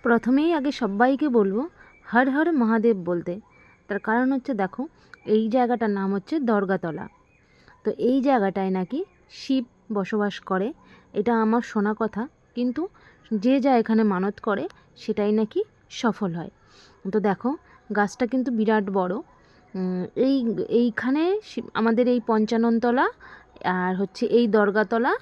প্রথমেই আগে সবাইকে বলবো হর হর মহাদেব বলতে। তার কারণ হচ্ছে দেখো, এই জায়গাটার নাম হচ্ছে দরগাতলা। তো এই জায়গাটায় নাকি শিব বসবাস করে, এটা আমার শোনা কথা। কিন্তু যে যা এখানে মানত করে সেটাই নাকি সফল হয়। তো দেখো, গাছটা কিন্তু বিরাট বড়। এইখানে আমাদের এই পঞ্চাননতলা আর হচ্ছে এই দরগাতলা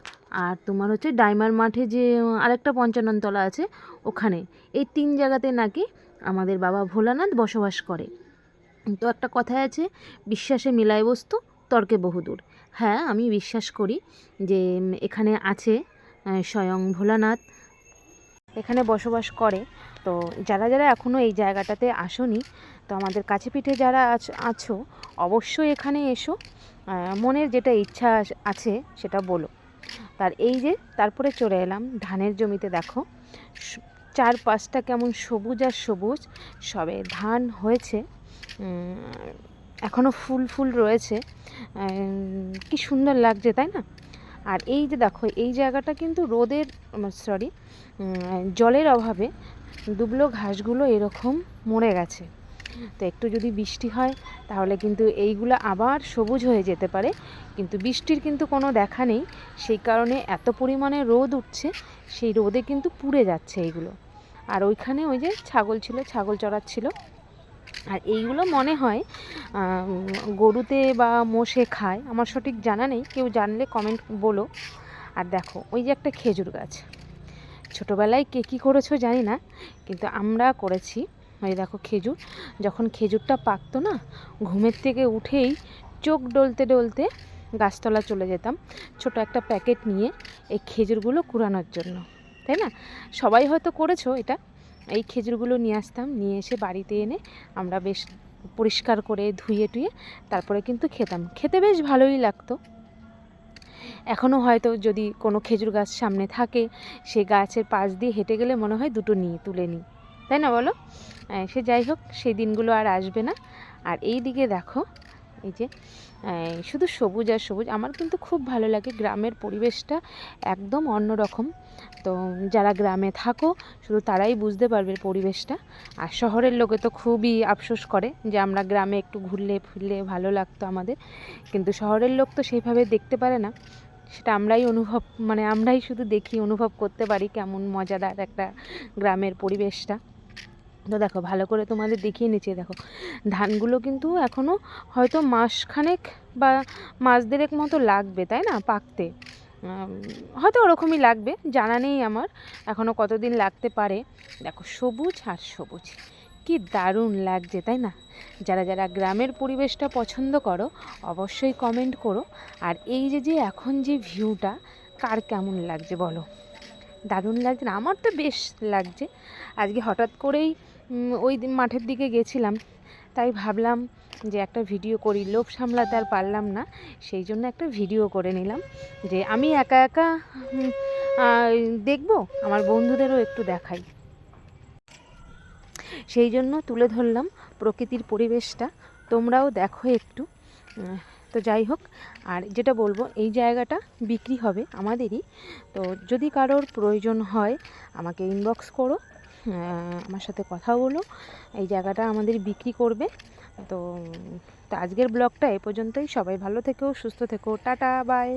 আর তোমার হচ্ছে ডাইমার মাঠে যে আরেকটা পঞ্চাননতলা আছে, ওখানে এই 3 জায়গাতে নাকি আমাদের বাবা ভোলানাথ বসবাস করে। তো একটা কথায় আছে, বিশ্বাসে মিলায় বস্তু, তর্কে বহুদূর। হ্যাঁ, আমি বিশ্বাস করি যে এখানে আছে স্বয়ং ভোলানাথ এখানে বসবাস করে। তো যারা যারা এখনও এই জায়গাটাতে আসোনি, তো আমাদের কাছে পিঠে যারা আছো অবশ্যই এখানে এসো, মনের যেটা ইচ্ছা আছে সেটা বলো। এই যে তারপরে চলে এলাম ধানের জমিতে। দেখো চারপাশটা কেমন সবুজ আর সবুজ, সবে ধান হয়েছে, এখনও ফুল ফুল রয়েছে, কি সুন্দর লাগছে তাই না? আর এই যে দেখো, এই জায়গাটা কিন্তু জলের অভাবে দুবলো ঘাসগুলো এরকম মরে গেছে। তো একটু যদি বৃষ্টি হয় তাহলে কিন্তু এইগুলো আবার সবুজ হয়ে যেতে পারে, কিন্তু বৃষ্টির কিন্তু কোনো দেখা নেই। সেই কারণে এত পরিমাণে রোদ উঠছে, সেই রোদে কিন্তু পুড়ে যাচ্ছে এইগুলো। আর ওইখানে ওই যে ছাগল ছিল, ছাগল চড়াচ্ছিল। আর এইগুলো মনে হয় গরুতে বা মোষে খায়, আমার সঠিক জানা নেই, কেউ জানলে কমেন্ট বলো। আর দেখো ওই যে একটা খেজুর গাছ, ছোটোবেলায় কে কী করেছো জানি না, কিন্তু আমরা করেছি। ওই দেখো খেজুর, যখন খেজুরটা পাকতো না, ঘুমের থেকে উঠেই চোখ ডলতে ডলতে গাছতলা চলে যেতাম ছোট একটা প্যাকেট নিয়ে এই খেজুরগুলো কুড়ানোর জন্য, তাই না? সবাই হয়তো করেছো এটা। এই খেজুরগুলো নিয়ে আসতাম, নিয়ে এসে বাড়িতে এনে আমরা বেশ পরিষ্কার করে ধুয়ে টুয়ে তারপরে কিন্তু খেতাম। খেতে বেশ ভালোই লাগতো। এখনও হয়তো যদি কোনো খেজুর গাছ সামনে থাকে, সেই গাছের পাশ দিয়ে হেঁটে গেলে মনে হয় দুটো তুলে নিই, তাই না বলো? সে যাই হোক, সেই দিনগুলো আর আসবে না। আর এই দিকে দেখো, এই যে শুধু সবুজ আর সবুজ। আমার কিন্তু খুব ভালো লাগে, গ্রামের পরিবেশটা একদম অন্যরকম। তো যারা গ্রামে থাকো শুধু তারাই বুঝতে পারবে পরিবেশটা। আর শহরের লোকে তো খুবই আফসোস করে যে আমরা গ্রামে একটু ঘুরলে ফিরলে ভালো লাগতো আমাদের, কিন্তু শহরের লোক তো সেইভাবে দেখতে পারে না। সেটা আমরাই শুধু দেখি, অনুভব করতে পারি কেমন মজাদার একটা গ্রামের পরিবেশটা। তো দেখো, ভালো করে তোমাদের দেখিয়ে নিচ্ছি। দেখো ধানগুলো কিন্তু এখনও হয়তো মাসখানেক বা মাস দেড়েক মতো লাগবে, তাই না, পাকতে। হয়তো ওরকমই লাগবে, জানা নেই আমার এখনও কতদিন লাগতে পারে। দেখো সবুজ আর সবুজ, কি দারুণ লাগছে তাই না? যারা যারা গ্রামের পরিবেশটা পছন্দ করো অবশ্যই কমেন্ট করো। আর এই যে এখন যে ভিউটা কার কেমন লাগছে বলো? দারুণ লাগছে না? আমার তো বেশ লাগছে। আজকে হঠাৎ করেই ওই মাঠের দিকে গেছিলাম, তাই ভাবলাম যে একটা ভিডিও করি, লোভ সামলাতে আর পারলাম না, সেই জন্য একটা ভিডিও করে নিলাম যে আমি একা একা দেখবো, আমার বন্ধুদেরও একটু দেখাই, সেই জন্য তুলে ধরলাম প্রকৃতির পরিবেশটা, তোমরাও দেখো একটু। তো যাই হোক, আর যেটা বলবো, এই জায়গাটা বিক্রি হবে আমাদেরই। তো যদি কারোর প্রয়োজন হয় আমাকে ইনবক্স করো, আমার সাথে কথা বলো, এই জায়গাটা আমাদের বিক্রি করবে। তো আজকের ব্লগটা এ পর্যন্তই। সবাই ভালো থেকো, সুস্থ থেকো, টাটা বাই।